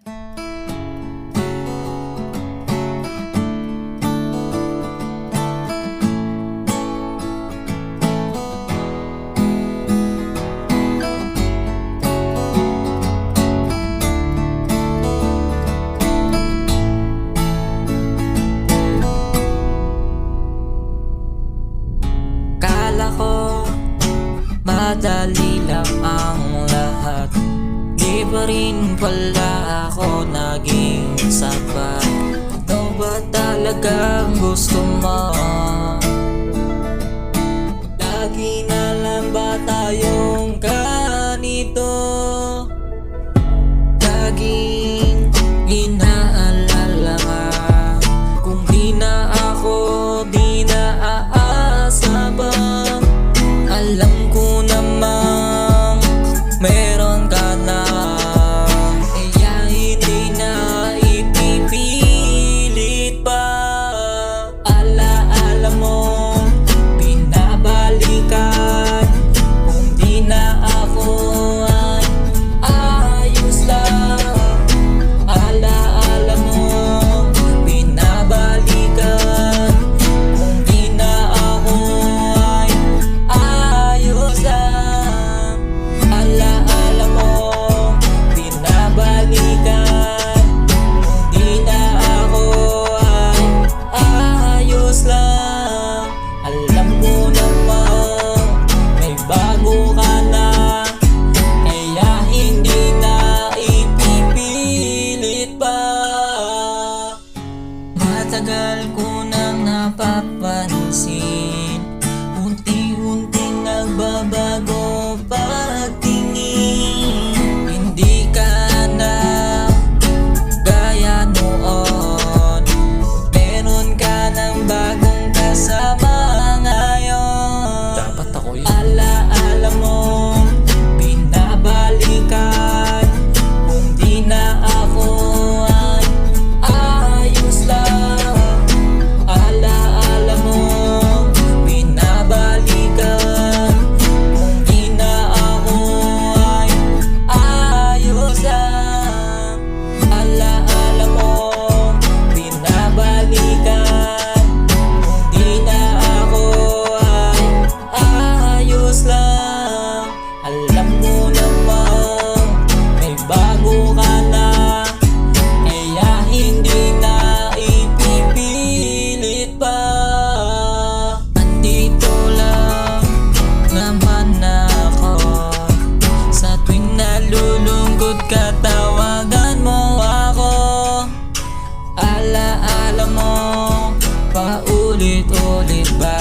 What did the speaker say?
Kala ko madali lang ang lahat, di pa rin pala ako naging sapat. Ano ba talagang gusto mo? Lagi na lang ba tayong ganito? Laging inaalala ka, kung di na ako, di na aasa ba? Alam ko namang meron ka na, kaya hindi na ipipilit pa. Alaala mo, binabalikan, kung di na ako ay ayos lang. Alaala mo, binabalikan, kung di na ako ay ayos lang. Alaala mo, binabalikan, kung di na ako ay ayos lang. Alam ko naman may bago ka na, kaya hindi na ipipilit pa. Matagal ko nang napapansin, unti-unting nagbabago pagtingin. Hindi ka na gaya noon, meron ka ng bagong kasama ngayon. Dapat ako yun. Alaala mo, binabalikan, kung di na ako ay ayos lang. Alaala mo, binabalikan, kung di na ako ay ayos lang. Alaala mo, binabalikan, kung di na ako ay ayos lang. Alam mo namang may bago ka na, kaya hindi na ipipilit pa. Andito lang naman ako, sa tuwing nalulungkot ka tawagan mo ako. Alaala mo, paulit-ulit ba